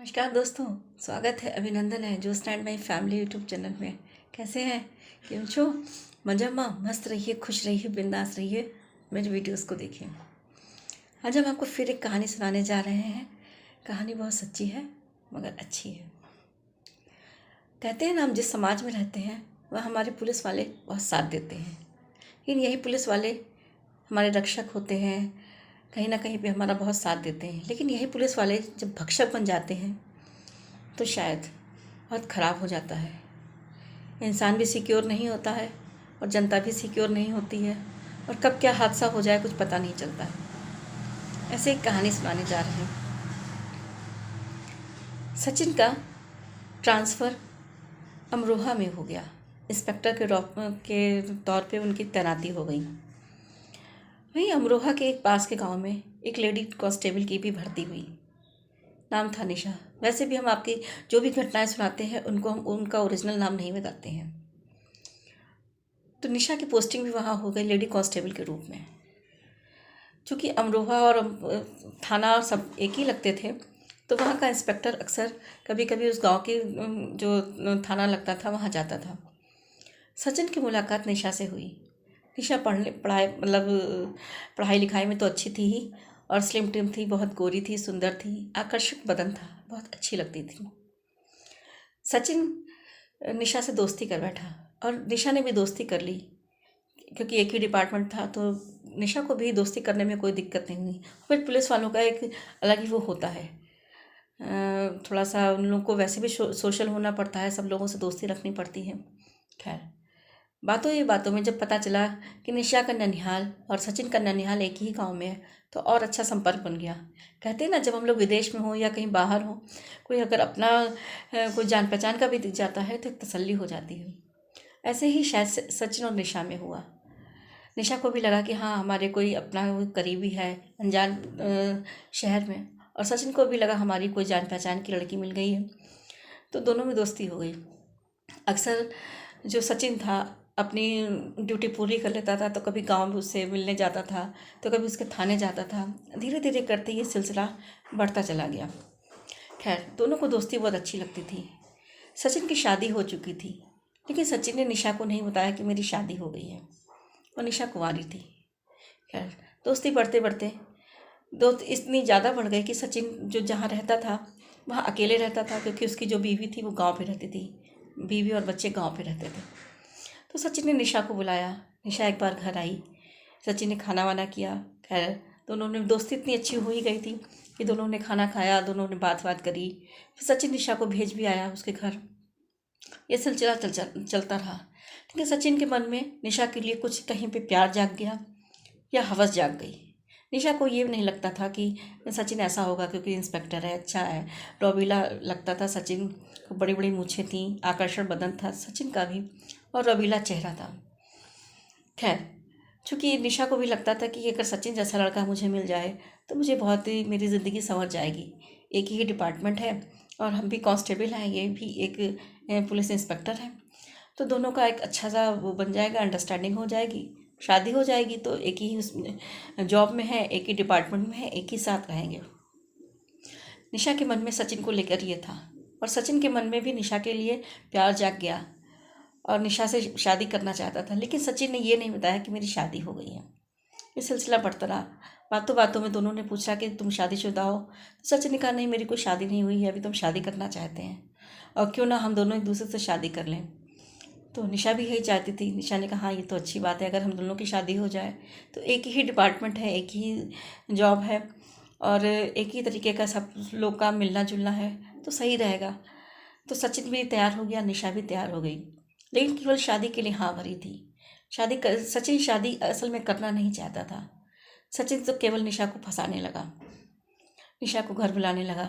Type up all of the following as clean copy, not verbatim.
नमस्कार दोस्तों। स्वागत है, अभिनंदन है जो stand my family YouTube channel में। कैसे हैं, क्यों छो मजा में मस्त रहिए, खुश रहिए, बिंदास रहिए, मेरे वीडियोस को देखिए। आज हम आपको फिर एक कहानी सुनाने जा रहे हैं। कहानी बहुत सच्ची है मगर अच्छी है। कहते हैं ना, हम जिस समाज में रहते हैं वह हमारे पुलिस वाले बहुत साथ देते हैं, लेकिन यही पुलिस वाले हमारे रक्षक होते हैं, कहीं ना कहीं पे हमारा बहुत साथ देते हैं। लेकिन यही पुलिस वाले जब भक्षक बन जाते हैं तो शायद बहुत ख़राब हो जाता है। इंसान भी सिक्योर नहीं होता है और जनता भी सिक्योर नहीं होती है, और कब क्या हादसा हो जाए कुछ पता नहीं चलता है। ऐसे एक कहानी सुनाने जा रहे हैं। सचिन का ट्रांसफ़र अमरोहा में हो गया। इंस्पेक्टर के तौर पे उनकी तैनाती हो गई। वहीं अमरोहा के एक पास के गांव में एक लेडी कांस्टेबल की भी भर्ती हुई। नाम था निशा। वैसे भी हम आपकी जो भी घटनाएं सुनाते हैं उनको हम उनका ओरिजिनल नाम नहीं बताते हैं। तो निशा की पोस्टिंग भी वहाँ हो गई लेडी कांस्टेबल के रूप में। चूँकि अमरोहा और थाना सब एक ही लगते थे, तो वहाँ का इंस्पेक्टर अक्सर कभी कभी उस गांव की जो थाना लगता था वहाँ जाता था। सचिन की मुलाकात निशा से हुई। निशा पढ़ाई लिखाई में तो अच्छी थी ही, और स्लिम टिम थी, बहुत गोरी थी, सुंदर थी, आकर्षक बदन था, बहुत अच्छी लगती थी। सचिन निशा से दोस्ती कर बैठा और निशा ने भी दोस्ती कर ली, क्योंकि एक ही डिपार्टमेंट था तो निशा को भी दोस्ती करने में कोई दिक्कत नहीं हुई। फिर पुलिस वालों का एक अलग ही वो होता है, थोड़ा सा उन लोगों को वैसे भी सोशल होना पड़ता है, सब लोगों से दोस्ती रखनी पड़ती है। खैर, बातों ही बातों में जब पता चला कि निशा का ननिहाल और सचिन का ननिहाल एक ही गांव में है, तो और अच्छा संपर्क बन गया। कहते हैं ना, जब हम लोग विदेश में हो या कहीं बाहर हो, कोई अगर अपना कोई जान पहचान का भी दिख जाता है तो एक तसल्ली हो जाती है। ऐसे ही शायद सचिन और निशा में हुआ। निशा को भी लगा कि हाँ, हमारे कोई अपना करीबी है अनजान शहर में, और सचिन को भी लगा हमारी कोई जान पहचान की लड़की मिल गई है। तो दोनों में दोस्ती हो गई। अक्सर जो सचिन था अपनी ड्यूटी पूरी कर लेता था, तो कभी गांव में उससे मिलने जाता था, तो कभी उसके थाने जाता था। धीरे धीरे करते ये सिलसिला बढ़ता चला गया। खैर, दोनों को दोस्ती बहुत अच्छी लगती थी। सचिन की शादी हो चुकी थी, लेकिन सचिन ने निशा को नहीं बताया कि मेरी शादी हो गई है, और निशा कुंवारी थी। खैर, दोस्ती बढ़ते बढ़ते दोस्त इतनी ज़्यादा बढ़ गई कि सचिन जो जहाँ रहता था वहाँ अकेले रहता था, क्योंकि उसकी जो बीवी थी वो गांव पे रहती थी। बीवी और बच्चे गांव पे रहते थे। तो सचिन ने निशा को बुलाया। निशा एक बार घर आई। सचिन ने खाना वाना किया। खैर, दोनों ने दोस्ती इतनी अच्छी हो ही गई थी कि दोनों ने खाना खाया, दोनों ने बात करी। फिर सचिन निशा को भेज भी आया उसके घर। ये सिलसिला चलता रहा, लेकिन सचिन के मन में निशा के लिए कुछ कहीं पे प्यार जाग गया या हवस जाग गई। निशा को ये नहीं लगता था कि सचिन ऐसा होगा क्योंकि इंस्पेक्टर है, अच्छा है। रौबीला लगता था सचिन को, बड़ी बड़ी मूछें थीं, आकर्षण बदन था सचिन का भी, और रौबीला चेहरा था। खैर, चूँकि निशा को भी लगता था कि अगर सचिन जैसा लड़का मुझे मिल जाए तो मुझे बहुत ही, मेरी ज़िंदगी संवर जाएगी। एक ही डिपार्टमेंट है और हम भी कांस्टेबल हैं, ये भी एक पुलिस इंस्पेक्टर है, तो दोनों का एक अच्छा सा वो बन जाएगा, अंडरस्टैंडिंग हो जाएगी, शादी हो जाएगी, तो एक ही उसमें जॉब में है, एक ही डिपार्टमेंट में है, एक ही साथ रहेंगे। निशा के मन में सचिन को लेकर ये था, और सचिन के मन में भी निशा के लिए प्यार जाग गया और निशा से शादी करना चाहता था। लेकिन सचिन ने ये नहीं बताया कि मेरी शादी हो गई है। ये सिलसिला बढ़ता रहा। बातों बातों में दोनों ने पूछा कि तुम शादीशुदा हो, तो सचिन ने कहा नहीं, मेरी कोई शादी नहीं हुई है, अभी तुम शादी करना चाहते हैं, और क्यों ना हम दोनों एक दूसरे से शादी कर लें। तो निशा भी यही चाहती थी। निशा ने कहा हाँ, ये तो अच्छी बात है, अगर हम दोनों की शादी हो जाए तो एक ही डिपार्टमेंट है, एक ही जॉब है, और एक ही तरीके का सब लोग का मिलना जुलना है, तो सही रहेगा। तो सचिन भी तैयार हो गया, निशा भी तैयार हो गई, लेकिन केवल शादी के लिए हाँ भरी थी। सचिन शादी असल में करना नहीं चाहता था। सचिन तो केवल निशा को फंसाने लगा, निशा को घर बुलाने लगा।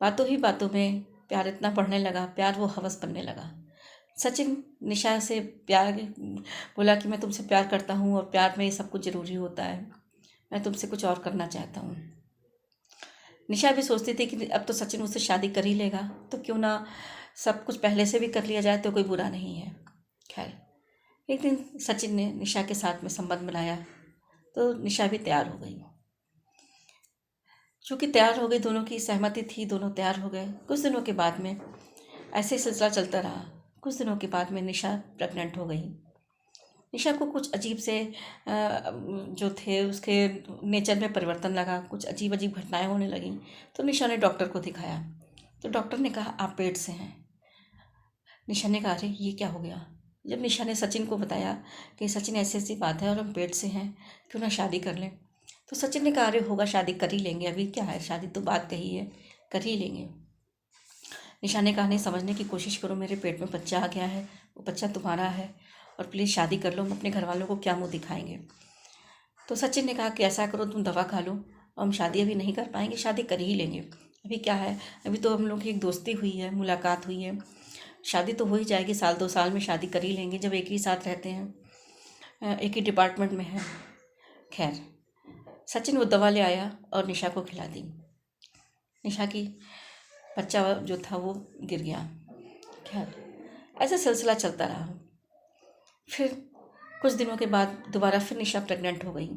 बातों ही बातों में प्यार इतना बढ़ने लगा, प्यार वो हवस बनने लगा। सचिन निशा से प्यार बोला कि मैं तुमसे प्यार करता हूँ, और प्यार में ये सब कुछ ज़रूरी होता है, मैं तुमसे कुछ और करना चाहता हूँ। निशा भी सोचती थी कि अब तो सचिन मुझसे शादी कर ही लेगा, तो क्यों ना सब कुछ पहले से भी कर लिया जाए, तो कोई बुरा नहीं है। खैर, एक दिन सचिन ने निशा के साथ में संबंध बनाया, तो निशा भी तैयार हो गई। चूँकि तैयार हो गई, दोनों की सहमति थी, दोनों तैयार हो गए। कुछ दिनों के बाद में ऐसे ही सिलसिला चलता रहा। कुछ दिनों के बाद में निशा प्रेग्नेंट हो गई। निशा को कुछ अजीब से जो थे उसके नेचर में परिवर्तन लगा, कुछ अजीब अजीब घटनाएं होने लगीं। तो निशा ने डॉक्टर को दिखाया। तो डॉक्टर ने कहा आप पेट से हैं। निशा ने कहा अरे ये क्या हो गया। जब निशा ने सचिन को बताया कि सचिन ऐसी ऐसी बात है और हम पेट से हैं, क्यों ना शादी कर लें। तो सचिन ने कहा अरे होगा, शादी कर ही लेंगे, अभी क्या है, शादी तो बात कही है, कर ही लेंगे। निशा ने कहा नहीं, समझने की कोशिश करो, मेरे पेट में बच्चा आ गया है, वो बच्चा तुम्हारा है और प्लीज़ शादी कर लो, हम अपने घर वालों को क्या मुंह दिखाएंगे। तो सचिन ने कहा कि ऐसा करो, तुम दवा खा लो, हम शादी अभी नहीं कर पाएंगे, शादी कर ही लेंगे। अभी क्या है, अभी तो हम लोग की एक दोस्ती हुई है, मुलाकात हुई है, शादी तो हो ही जाएगी, साल 2 साल में शादी कर ही लेंगे, जब एक ही साथ रहते हैं, एक ही डिपार्टमेंट में है। खैर, सचिन वो दवा ले आया और निशा को खिला दी। निशा की बच्चा जो था वो गिर गया। खैर, ऐसा सिलसिला चलता रहा। फिर कुछ दिनों के बाद दोबारा फिर निशा प्रेग्नेंट हो गई।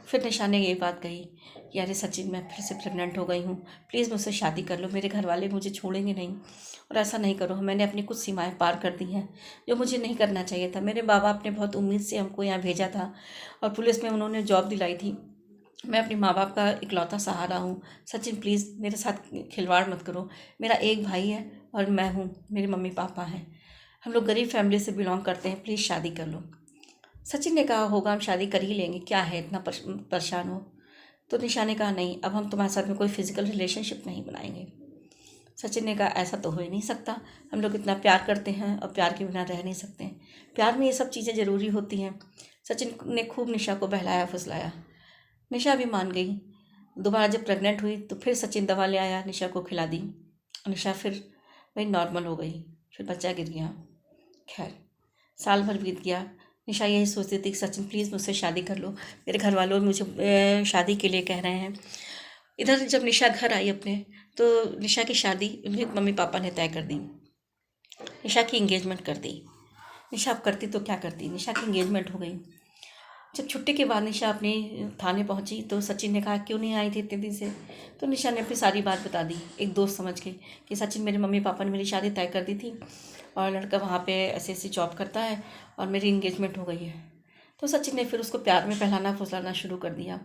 फिर निशा ने यही बात कही कि अरे सचिन, मैं फिर से प्रेग्नेंट हो गई हूँ, प्लीज़ मुझसे शादी कर लो, मेरे घर वाले मुझे छोड़ेंगे नहीं, और ऐसा नहीं करो, मैंने अपनी कुछ सीमाएं पार कर दी हैं जो मुझे नहीं करना चाहिए था। मेरे माँ बाप ने बहुत उम्मीद से हमको यहाँ भेजा था और पुलिस में उन्होंने जॉब दिलाई थी। मैं अपने माँ बाप का इकलौता सहारा हूँ। सचिन प्लीज़ मेरे साथ खिलवाड़ मत करो, मेरा एक भाई है और मैं हूँ, मेरे मम्मी पापा हैं, हम लोग गरीब फैमिली से बिलोंग करते हैं, प्लीज़ शादी कर लो। सचिन ने कहा होगा, हम शादी कर ही लेंगे, क्या है इतना परेशान हो। तो निशा ने कहा नहीं, अब हम तुम्हारे साथ में कोई फिजिकल रिलेशनशिप नहीं बनाएंगे। सचिन ने कहा ऐसा तो हो ही नहीं सकता, हम लोग इतना प्यार करते हैं और प्यार के बिना रह नहीं सकते हैं, प्यार में ये सब चीज़ें ज़रूरी होती हैं। सचिन ने खूब निशा को बहलाया फुसलाया। निशा भी मान गई। दोबारा जब प्रेग्नेंट हुई तो फिर सचिन दवा ले आया, निशा को खिला दी। निशा फिर वही नॉर्मल हो गई, फिर बच्चा गिर गया। खैर, साल भर बीत गया। निशा यही सोचती थी कि सचिन प्लीज़ मुझसे शादी कर लो, मेरे घर वालों मुझे शादी के लिए कह रहे हैं। इधर जब निशा घर आई अपने, तो निशा की शादी उनके मम्मी पापा ने तय कर दी, निशा की इंगेजमेंट कर दी। निशा अब करती तो क्या करती, निशा की इंगेजमेंट हो गई। जब छुट्टी के बाद निशा अपनी थाने पहुंची तो सचिन ने कहा क्यों नहीं आई थी इतने दिन से। तो निशा ने अपनी सारी बात बता दी, एक दोस्त समझ के, कि सचिन, मेरे मम्मी पापा ने मेरी शादी तय कर दी थी और लड़का वहाँ पे ऐसे ऐसी जॉब करता है और मेरी इंगेजमेंट हो गई है। तो सचिन ने फिर उसको प्यार में फैलाना फुसलाना शुरू कर दिया।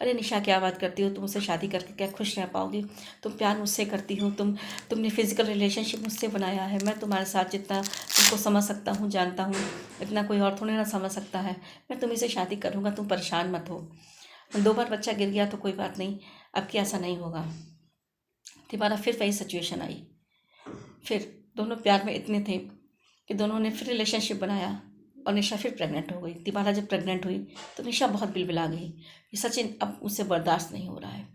अरे निशा, क्या बात करती हो, तुम मुझसे शादी करके क्या खुश रह पाओगी, तुम प्यार मुझसे करती हो, तुमने फिजिकल रिलेशनशिप मुझसे बनाया है, मैं तुम्हारे साथ जितना तुमको समझ सकता हूँ, जानता हूँ, इतना कोई और थोड़ी ना समझ सकता है, मैं तुम्हीं से शादी करूँगा, तुम परेशान मत हो। 2 बार बच्चा गिर गया तो कोई बात नहीं, अब की ऐसा नहीं होगा। दोबारा फिर वही सिचुएशन आई। फिर दोनों प्यार में इतने थे कि दोनों ने फिर रिलेशनशिप बनाया और निशा फिर प्रेग्नेंट हो गई। तिबारा जब प्रेग्नेंट हुई तो निशा बहुत बिलबिला गई कि सचिन, अब मुझसे बर्दाश्त नहीं हो रहा है,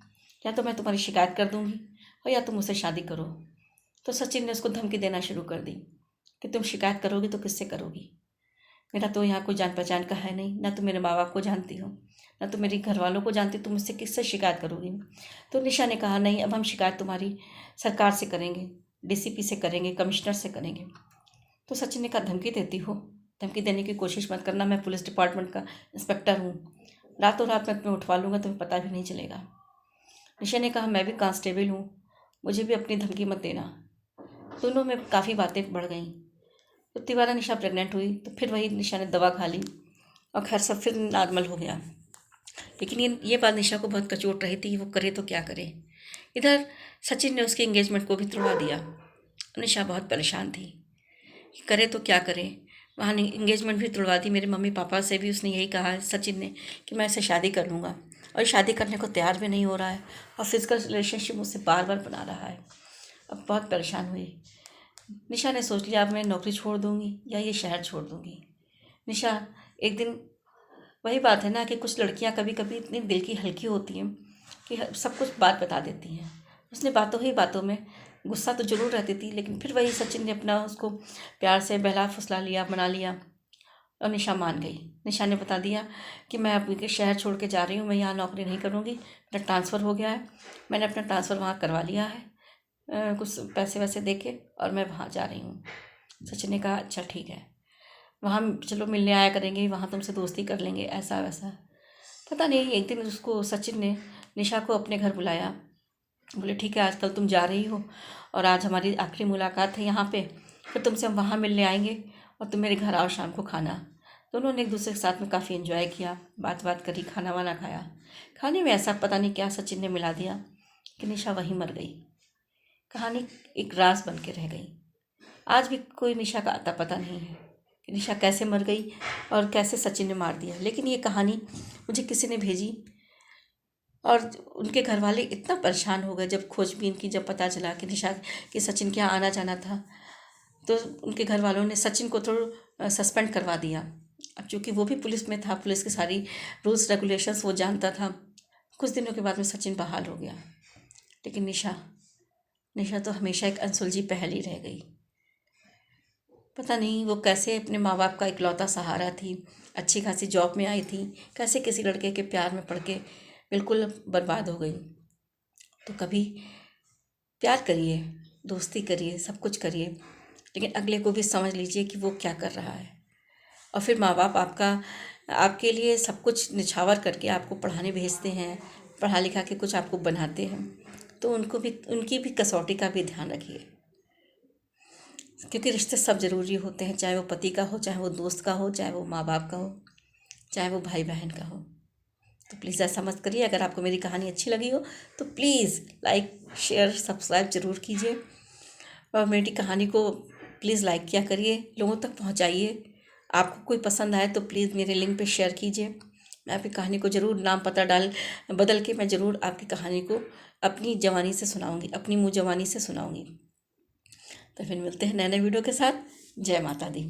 या तो मैं तुम्हारी शिकायत कर दूंगी और या तुम मुझसे शादी करो। तो सचिन ने उसको धमकी देना शुरू कर दी कि तुम शिकायत करोगी तो किससे करोगी, मेरा तो यहाँ कोई जान पहचान का है नहीं, ना तुम मेरे माँ बाप को जानती हो, ना तो मेरे घर वालों को जानती, तुम मुझसे किससे शिकायत करोगी। तो निशा ने कहा नहीं, अब हम शिकायत तुम्हारी सरकार से करेंगे, डीसीपी से करेंगे, कमिश्नर से करेंगे। तो सचिन ने कहा धमकी देती हो, धमकी देने की कोशिश मत करना, मैं पुलिस डिपार्टमेंट का इंस्पेक्टर हूँ, रातों रात मैं तुम्हें उठवा लूँगा, तुम्हें पता भी नहीं चलेगा। निशा ने कहा मैं भी कांस्टेबल हूँ, मुझे भी अपनी धमकी मत देना। दोनों में काफ़ी बातें बढ़ गईं। तो तिवारा निशा प्रेग्नेंट हुई तो फिर वही निशा ने दवा खा ली और खैर सब फिर नॉर्मल हो गया। लेकिन ये बात निशा को बहुत कचोट रही थी, वो करे तो क्या करे। इधर सचिन ने उसकी एंगेजमेंट को भी तुड़वा दिया। निशा बहुत परेशान थी, करे तो क्या करे। वहाँ इंगेजमेंट भी तुड़वा दी, मेरे मम्मी पापा से भी उसने यही कहा सचिन ने कि मैं इसे शादी कर लूँगा, और शादी करने को तैयार भी नहीं हो रहा है और फिजिकल रिलेशनशिप मुझसे बार बार बना रहा है। अब बहुत परेशान हुई। निशा ने सोच लिया अब मैं नौकरी छोड़ दूँगी या ये शहर छोड़ दूँगी। निशा एक दिन, वही बात है ना कि कुछ लड़कियां कभी कभी इतनी दिल की हल्की होती हैं कि सब कुछ बात बता देती हैं। उसने बातों ही बातों में, गुस्सा तो जरूर रहती थी लेकिन फिर वही सचिन ने अपना उसको प्यार से बहला फुसला लिया, मना लिया और निशा मान गई। निशा ने बता दिया कि मैं अपने शहर छोड़ के जा रही हूँ, मैं यहाँ नौकरी नहीं करूँगी, मेरा ट्रांसफ़र हो गया है, मैंने अपना ट्रांसफ़र वहाँ करवा लिया है, कुछ पैसे वैसे दे के, और मैं वहाँ जा रही हूँ। सचिन ने कहा अच्छा ठीक है, वहाँ चलो मिलने आया करेंगे, वहाँ तुमसे दोस्ती कर लेंगे, ऐसा वैसा। पता नहीं एक दिन उसको सचिन ने निशा को अपने घर बुलाया बोले ठीक है, आजकल तुम जा रही हो और आज हमारी आखिरी मुलाकात है यहाँ पे, फिर तुमसे हम वहाँ मिलने आएंगे और तुम मेरे घर आओ शाम को खाना। दोनों ने एक दूसरे के साथ में काफ़ी एंजॉय किया, बात बात करी, खाना वाना खाया। खाने में ऐसा पता नहीं क्या सचिन ने मिला दिया कि निशा वहीं मर गई। कहानी एक राज बन के रह गई। आज भी कोई निशा का अता पता नहीं है कि निशा कैसे मर गई और कैसे सचिन ने मार दिया। लेकिन ये कहानी मुझे किसी ने भेजी और उनके घर वाले इतना परेशान हो गए जब खोजबीन की, जब पता चला कि निशा कि सचिन के यहाँ आना जाना था, तो उनके घर वालों ने सचिन को तो सस्पेंड करवा दिया। अब चूँकि वो भी पुलिस में था, पुलिस की सारी रूल्स रेगुलेशंस वो जानता था। कुछ दिनों के बाद में सचिन बहाल हो गया। लेकिन निशा निशा तो हमेशा एक अनसुलझी पहेली रह गई। पता नहीं वो कैसे अपने माँ बाप का इकलौता सहारा थी, अच्छी खासी जॉब में आई थी, कैसे किसी लड़के के प्यार में पड़ के बिल्कुल बर्बाद हो गई। तो कभी प्यार करिए, दोस्ती करिए, सब कुछ करिए, लेकिन अगले को भी समझ लीजिए कि वो क्या कर रहा है। और फिर माँ बाप आपके लिए सब कुछ निछावर करके आपको पढ़ाने भेजते हैं, पढ़ा लिखा के कुछ आपको बनाते हैं, तो उनकी भी कसौटी का भी ध्यान रखिए। क्योंकि रिश्ते सब ज़रूरी होते हैं, चाहे वो पति का हो, चाहे वो दोस्त का हो, चाहे वो माँ बाप का हो, चाहे वो भाई बहन का हो। तो प्लीज़ ऐसा मत करिए। अगर आपको मेरी कहानी अच्छी लगी हो तो प्लीज़ लाइक, शेयर, सब्सक्राइब ज़रूर कीजिए और मेरी कहानी को प्लीज़ लाइक किया करिए, लोगों तक पहुंचाइए। आपको कोई पसंद आए तो प्लीज़ मेरे लिंक पे शेयर कीजिए। मैं आपकी कहानी को ज़रूर नाम पता बदल के मैं ज़रूर आपकी कहानी को अपनी जवानी से सुनाऊँगी, अपनी मुँह जवानी से सुनाऊँगी। तो फिर मिलते हैं नए नए वीडियो के साथ। जय माता दी।